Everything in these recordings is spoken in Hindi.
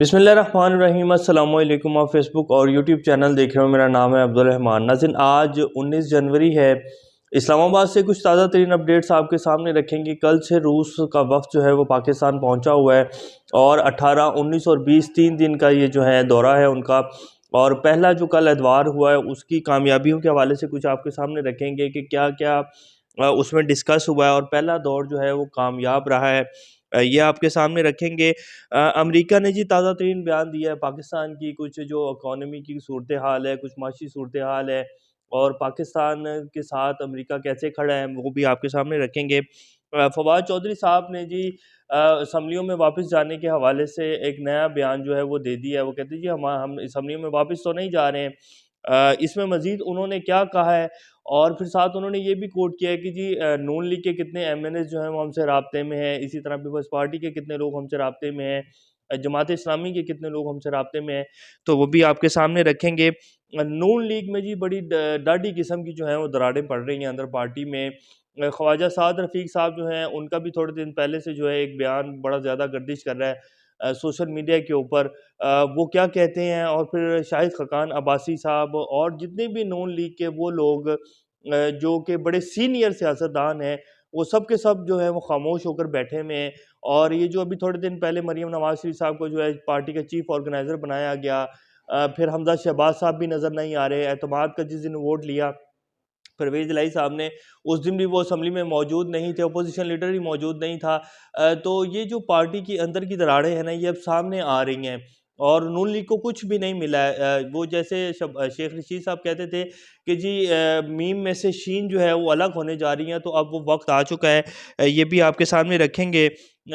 बिस्मिल्लाहिर्रहमानिर्रहीम अस्सलाम वालेकुम। आप फेसबुक और यूट्यूब चैनल देख रहे हो। मेरा नाम है अब्दुल रहमान। नाज़रीन, आज 19 जनवरी है। इस्लामाबाद से कुछ ताज़ा तरीन अपडेट्स आपके सामने रखेंगे। कल से रूस का वफ़द जो है वो पाकिस्तान पहुंचा हुआ है और 18, 19 और 20 3 दिन का ये जो है दौरा है उनका। और पहला जो कल एतवार हुआ है उसकी कामयाबियों के हवाले से कुछ आपके सामने रखेंगे कि क्या क्या उसमें डिस्कस हुआ है और पहला दौर जो है वो कामयाब रहा है। ये आपके सामने रखेंगे। अमेरिका ने जी ताज़ा तरीन बयान दिया है पाकिस्तान की कुछ जो इकॉनमी की सूरत हाल है, कुछ माशी सूरत हाल है और पाकिस्तान के साथ अमेरिका कैसे खड़ा है वो भी आपके सामने रखेंगे। फवाद चौधरी साहब ने जी असम्बलियों में वापस जाने के हवाले से एक नया बयान जो है वो दे दिया है। वो कहते हैं जी हम असम्बलियों में वापस तो नहीं जा रहे हैं। इसमें मज़ीद उन्होंने क्या कहा है और फिर साथ उन्होंने ये भी कोट किया है कि जी नून लीग के कितने एमएनएस जो हैं वो हमसे राब्ते में हैं, इसी तरह पीपल्स पार्टी के कितने लोग हमसे राब्ते में हैं, जमात इस्लामी के कितने लोग हमसे राब्ते में हैं, तो वो भी आपके सामने रखेंगे। नून लीग में जी बड़ी डाढ़ी किस्म की जो है वो दरारें पड़ रही हैं अंदर पार्टी में। ख्वाजा साद रफ़ीक साहब जो हैं उनका भी थोड़े दिन पहले से जो है एक बयान बड़ा ज़्यादा गर्दिश कर रहा है सोशल मीडिया के ऊपर। वो क्या कहते हैं और फिर शाहिद खकान अब्बासी साहब और जितने भी नून लीग के वो लोग जो कि बड़े सीनियर सियासतदान हैं, वो सब के सब जो है वो खामोश होकर बैठे हुए हैं। और ये जो अभी थोड़े दिन पहले मरीम नवाज़ शरीफ साहब को जो है पार्टी का चीफ ऑर्गेनाइज़र बनाया गया, फिर हमजा शहबाज साहब भी नज़र नहीं आ रहे। एतमाद का जिस दिन वोट लिया परवेज़ इलाही साहब ने, उस दिन भी वो असम्बली में मौजूद नहीं थे, अपोज़िशन लीडर ही मौजूद नहीं था। तो ये जो पार्टी की अंदर की दरारें हैं ना, ये अब सामने आ रही हैं और नून लीग को कुछ भी नहीं मिला है। वो जैसे शेख रशीद साहब कहते थे कि जी मीम में से शीन जो है वो अलग होने जा रही हैं, तो अब वो वक्त आ चुका है। ये भी आपके सामने रखेंगे।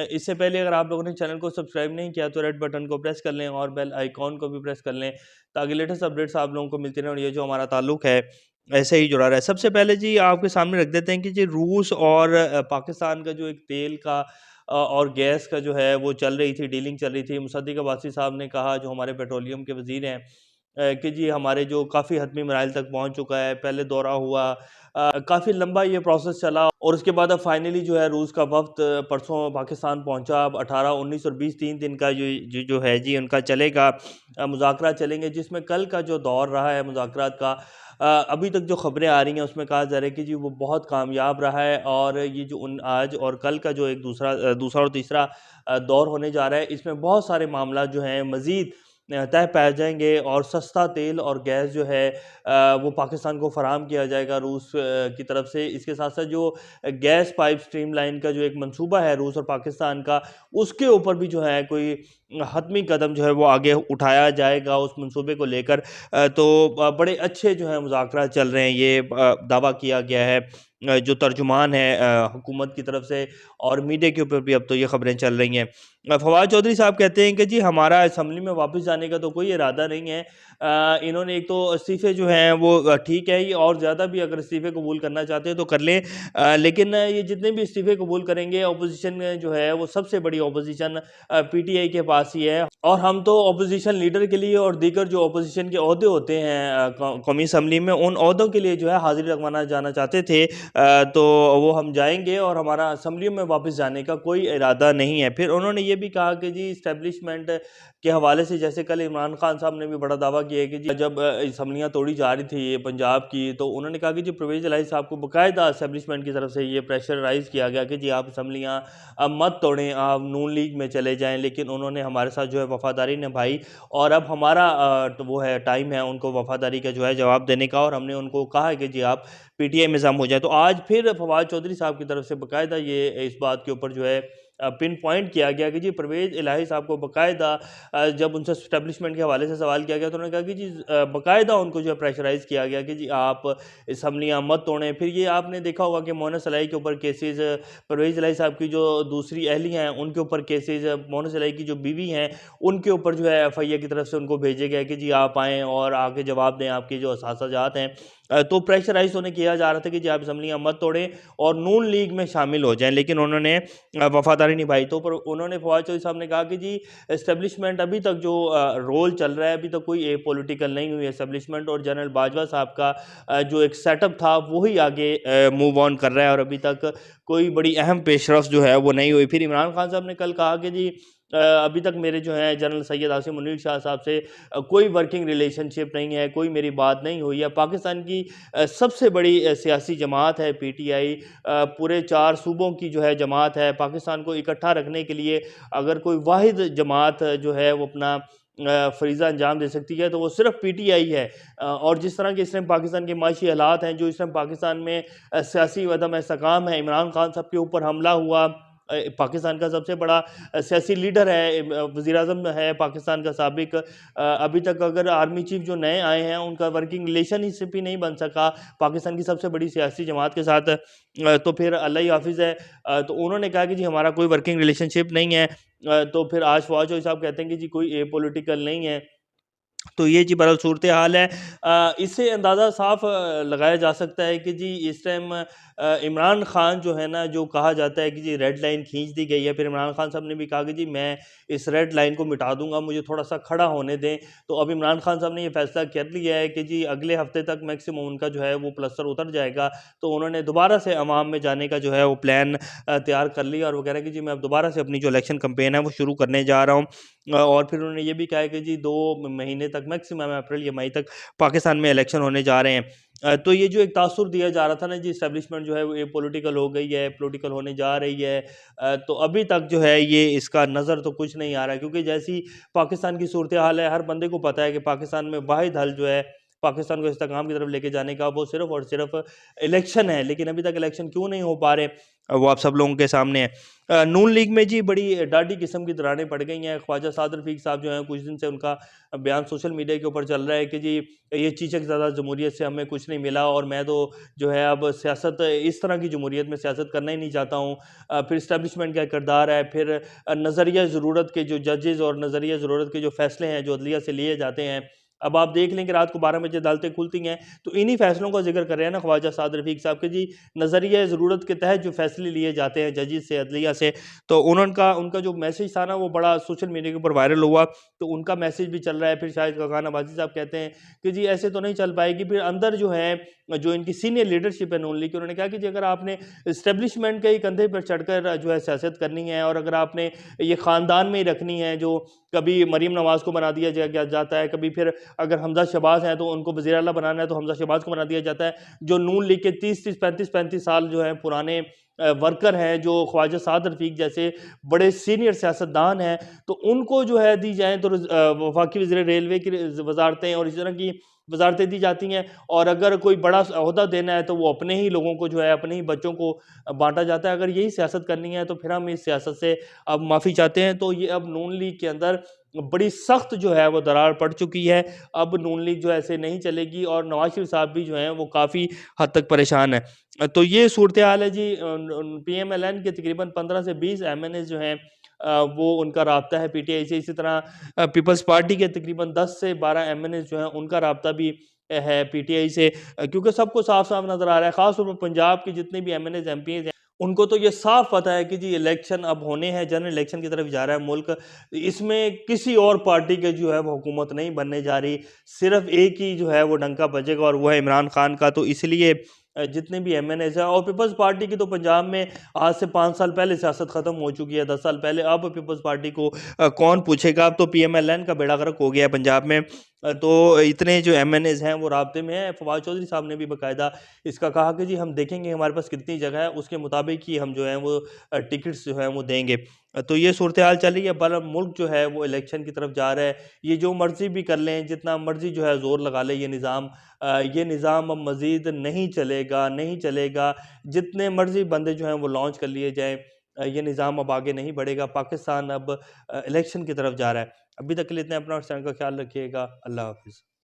इससे पहले अगर आप लोगों ने चैनल को सब्सक्राइब नहीं किया तो रेड बटन को प्रेस कर लें और बेल आइकॉन को भी प्रेस कर लें ताकि लेटेस्ट अपडेट्स आप लोगों को मिलती रहें और ये जो हमारा ताल्लुक है ऐसे ही जुड़ा रहा है। सबसे पहले जी आपके सामने रख देते हैं कि जी रूस और पाकिस्तान का जो एक तेल का और गैस का जो है वो चल रही थी, डीलिंग चल रही थी। मुसद्दिक अब्बासी साहब ने कहा, जो हमारे पेट्रोलियम के वज़ीर हैं, कि जी हमारे जो काफ़ी हतमी मराइल तक पहुँच चुका है। पहले दौरा हुआ, काफ़ी लंबा ये प्रोसेस चला और उसके बाद अब फाइनली जो है रूस का वफ़्द परसों पाकिस्तान पहुँचा। अब 18, 19 और 20 3 दिन का जो है जी उनका चलेगा, मुज़ाकरात चलेंगे, जिसमें कल का जो दौर रहा है मुज़ाकरात का, अभी तक जो ख़बरें आ रही हैं उसमें कहा जा रहा है कि जी वो बहुत कामयाब रहा है और ये जो आज और कल का जो एक दूसरा और तीसरा दौर होने जा रहा है, इसमें बहुत सारे मामला जो हैं मज़ीद तय पाए जाएंगे और सस्ता तेल और गैस जो है वो पाकिस्तान को फ़राहम किया जाएगा रूस की तरफ से। इसके साथ साथ जो गैस पाइप स्ट्रीम लाइन का जो एक मंसूबा है रूस और पाकिस्तान का, उसके ऊपर भी जो है कोई हतमी कदम जो है वो आगे उठाया जाएगा उस मंसूबे को लेकर। तो बड़े अच्छे जो है मुज़ाकरात चल रहे हैं, ये दावा किया गया है जो तर्जुमान है हुकूमत की तरफ से और मीडिया के ऊपर भी अब तो ये खबरें चल रही हैं। फवाद चौधरी साहब कहते हैं कि जी हमारा असम्बली में वापस जाने का तो कोई इरादा नहीं है। इन्होंने एक तो इस्तीफ़े जो हैं वो ठीक है, ये और ज़्यादा भी अगर इस्तीफ़े कबूल करना चाहते हैं तो कर लें, लेकिन ये जितने भी इस्तीफ़े कबूल करेंगे, अपोजिशन जो है वो सबसे बड़ी अपोजिशन पीटीआई के पास ही है और हम तो अपोजिशन लीडर के लिए और दीगर जो अपोजिशन के ओहदे होते हैं कौमी असम्बली में, उन ओहदों के लिए जो है हाज़िरी लगवाना जाना चाहते थे। तो वो हम जाएंगे और हमारा असम्बलियों में वापस जाने का कोई इरादा नहीं है। फिर उन्होंने ये भी कहा कि जी इस्टेब्लिशमेंट के हवाले से, जैसे कल इमरान खान साहब ने भी बड़ा दावा किया कि जी जब असम्बलियाँ तोड़ी जा रही थी पंजाब की, तो उन्होंने कहा कि जी परवेज़ इलाही साहब को बाकायदा इस्टेब्लिशमेंट की तरफ से ये प्रेशराइज़ किया गया कि जी आप असम्बलियाँ अब मत तोड़ें, आप नून लीग में चले जाएँ। लेकिन उन्होंने हमारे साथ जो है वफ़ादारी निभाई और अब हमारा तो वो है टाइम है उनको वफ़ादारी का जो है जवाब देने का, और हमने उनको कहा है कि जी आप पीटीआई में ज़म हो जाए। तो आज फिर फवाद चौधरी साहब की तरफ से बाकायदा ये इस बात के ऊपर जो है पिन पॉइंट किया गया कि जी परवेज़ इलाही साहब को बाकायदा जब उनसे एस्टेब्लिशमेंट के हवाले से सवाल किया गया तो उन्होंने कहा कि जी बाकायदा उनको जो है प्रेशराइज़ किया गया कि जी आप असम्बलियाँ मत तोड़ें। फिर ये आपने देखा होगा कि मोहन सलाई के ऊपर केसेस, परवेज़ इलाही साहब की जो दूसरी अहलियाँ हैं उनके ऊपर केसेस, मोहन सलाई की जो बीवी हैं उनके ऊपर जो है एफआईए की तरफ से उनको भेजे गए कि जी आप आएँ और आके जवाब दें आपकी जो असासाजात हैं। तो प्रेशराइज़ उन्हें किया जा रहा था कि जी आप असम्बलियाँ मत तोड़ें और नून लीग में शामिल हो जाएँ, लेकिन उन्होंने वफ़ादारी निभाई। तो पर उन्होंने फवाद चौधरी साहब ने कहा कि जी एस्टेब्लिशमेंट अभी तक जो रोल चल रहा है, अभी तक कोई पॉलिटिकल नहीं हुई एस्टेब्लिशमेंट, और जनरल बाजवा साहब का जो एक सेटअप था वही आगे मूव ऑन कर रहा है और अभी तक कोई बड़ी अहम पेशरफ जो है वो नहीं हुई। फिर इमरान खान साहब ने कल कहा कि जी अभी तक मेरे जो हैं जनरल सैयद आसिम मुनीर शाह साहब से कोई वर्किंग रिलेशनशिप नहीं है, कोई मेरी बात नहीं हुई है। पाकिस्तान की सबसे बड़ी सियासी जमात है पीटीआई, पूरे 4 सूबों की जो है जमात है। पाकिस्तान को इकट्ठा रखने के लिए अगर कोई वाहिद जमात जो है वो अपना फ़रीज़ा अंजाम दे सकती है तो वो सिर्फ़ पीटीआई है। और जिस तरह के इस टाइम पाकिस्तान के माशी हालात हैं, जो इस टाइम पाकिस्तान में सियासी अदम इस्तेकाम है, इमरान खान साहब के ऊपर हमला हुआ, पाकिस्तान का सबसे बड़ा सियासी लीडर है, वज़ीर-ए-आज़म है पाकिस्तान का साबिक, अभी तक अगर आर्मी चीफ जो नए आए हैं उनका वर्किंग रिलेशनशिप ही नहीं बन सका पाकिस्तान की सबसे बड़ी सियासी जमात के साथ, तो फिर अल्लाह ही हाफ़िज़ है। तो उन्होंने कहा कि जी हमारा कोई वर्किंग रिलेशनशिप नहीं है। तो फिर आज फवाद चौधरी साहब कहते हैं कि जी कोई एपॉलिटिकल नहीं है। तो ये जी बहरहाल सूरत हाल है। इससे अंदाज़ा साफ़ लगाया जा सकता है कि जी इस टाइम इमरान खान जो है ना, जो कहा जाता है कि जी रेड लाइन खींच दी गई है, फिर इमरान खान साहब ने भी कहा कि जी मैं इस रेड लाइन को मिटा दूंगा, मुझे थोड़ा सा खड़ा होने दें। तो अब इमरान खान साहब ने ये फैसला कर लिया है कि जी अगले हफ्ते तक मैक्सिमम उनका जो है वो प्लस्तर उतर जाएगा। तो उन्होंने दोबारा से अवाम में जाने का जो है वो प्लान तैयार कर लिया, और वो कह रहे हैं कि जी मैं अब दोबारा से अपनी जो इलेक्शन कैंपेन है वो शुरू करने जा रहा हूँ। और फिर उन्होंने ये भी कहा है कि जी 2 महीने तक, मैक्सिमम अप्रैल या मई तक पाकिस्तान में इलेक्शन होने जा रहे हैं। तो ये जो एक तासुर दिया जा रहा था ना जी, इस्टेब्लिशमेंट जो है वो ये पॉलिटिकल हो गई है, पॉलिटिकल होने जा रही है, तो अभी तक जो है ये इसका नज़र तो कुछ नहीं आ रहा है, क्योंकि जैसी पाकिस्तान की सूरत हाल है, हर बंदे को पता है कि पाकिस्तान में वाहिद हल जो है पाकिस्तान को इस्तेकाम की तरफ लेके जाने का, वो सिर्फ और सिर्फ इलेक्शन है। लेकिन अभी तक इलेक्शन क्यों नहीं हो पा रहे, वो आप सब लोगों के सामने है। नून लीग में जी बड़ी डाढ़ी किस्म की दरारें पड़ गई हैं। ख्वाजा साद रफ़ीक साहब जो हैं, कुछ दिन से उनका बयान सोशल मीडिया के ऊपर चल रहा है कि जी ये चीचक ज़्यादा जमहूरियत से हमें कुछ नहीं मिला, और मैं तो जो है अब सियासत, इस तरह की जमहूरियत में सियासत करना ही नहीं चाहता हूँ। फिर इस्टेब्लिशमेंट का किरदार है, फिर नज़रिया ज़रूरत के जो जजेज़ और नज़रिया ज़रूरत के जो फ़ैसले हैं जो अदलिया से लिए जाते हैं, अब आप देख लें कि रात को 12 बजे अदालतें खुलती हैं, तो इन्हीं फ़ैसलों का ज़िक्र कर रहे हैं ना ख्वाजा साद रफ़ीक साहब के जी, नज़रिया ज़रूरत के तहत जो फ़ैसले लिए जाते हैं जजेज़ से, अदलिया से। तो उनका जो मैसेज था ना वो बड़ा सोशल मीडिया के ऊपर वायरल हुआ, तो उनका मैसेज भी चल रहा है। फिर शायद खान अब्बासी साहब कहते हैं कि जी ऐसे तो नहीं चल पाएगी। फिर अंदर जो है, जो इनकी सीनियर लीडरशिप है नून लीग की, उन्होंने कहा कि जी अगर आपने इस्टेब्लिशमेंट के ही कंधे पर चढ़कर जो है सियासत करनी है, और अगर आपने ये ख़ानदान में ही रखनी है, जो कभी मरीम नवाज़ को बना दिया जाता है, कभी फिर अगर हमजा शहबाज हैं तो उनको वज़ीर आला बनाना है तो हमजा शहबाज को बना दिया जाता है। जो नून लीग के 30-30, 35-35 साल जो हैं पुराने वर्कर हैं, जो ख्वाजा साद रफ़ीक जैसे बड़े सीनियर सियासतदान हैं, तो उनको जो है दी जाएँ तो वफाकी वज़ीर रेलवे की वज़ारतें और इस तरह की वज़ारतें दी जाती हैं। और अगर कोई बड़ा ओहदा देना है तो वो अपने ही लोगों को जो है, अपने ही बच्चों को बाँटा जाता है। अगर यही सियासत करनी है तो फिर हम इस सियासत से अब माफ़ी चाहते हैं। तो ये अब नून लीग के अंदर बड़ी सख्त जो है वो दरार पड़ चुकी है। अब नून लीग जो ऐसे नहीं चलेगी, और नवाज़ शरीफ साहब भी जो हैं वो काफ़ी हद तक परेशान हैं। तो ये सूरत हाल है जी। पीएमएलएन के तकरीबन 15 से 20 एमएनए जो हैं, वो उनका राब्ता है पीटीआई से। इसी तरह पीपल्स पार्टी के तकरीबन 10 से 12 एमएनए जो हैं उनका राब्ता भी है पीटीआई से, क्योंकि सबको साफ-साफ नज़र आ रहा है, ख़ास तौर पर पंजाब के जितने भी एमएनएज़, एमपीज़ हैं, उनको तो ये साफ पता है कि जी इलेक्शन अब होने हैं, जनरल इलेक्शन की तरफ जा रहा है मुल्क। इसमें किसी और पार्टी के जो है वो हुकूमत नहीं बनने जा रही, सिर्फ एक ही जो है वो डंका बजेगा, और वो है इमरान खान का। तो इसलिए जितने भी एमएनएज़ हैं, और पीपल्स पार्टी की तो पंजाब में आज से 5 साल पहले सियासत ख़त्म हो चुकी है, 10 साल पहले। अब पीपल्स पार्टी को कौन पूछेगा, अब तो पीएमएलएन का बेड़ा गर्क हो गया है पंजाब में। तो इतने जो एमएनएज़ हैं वो राब्ते में हैं। फवाद चौधरी साहब ने भी बाकायदा इसका कहा कि जी हम देखेंगे हमारे पास कितनी जगह है, उसके मुताबिक ही हम जो है वो टिकट्स जो हैं वो देंगे। तो ये सूरत हाल चल रही है। बल मुल्क जो है वो इलेक्शन की तरफ जा रहा है। ये जो मर्ज़ी भी कर लें, जितना मर्ज़ी जो है ज़ोर लगा ले, ये निज़ाम अब मज़ीद नहीं चलेगा, नहीं चलेगा। जितने मर्ज़ी बंदे जो हैं वो लॉन्च कर लिए जाएँ, ये निज़ाम अब आगे नहीं बढ़ेगा। पाकिस्तान अब इलेक्शन की तरफ जा रहा है। अभी तक के लिए इतना, अपना और चैनल का ख्याल रखिएगा। अल्लाह हाफ़िज़।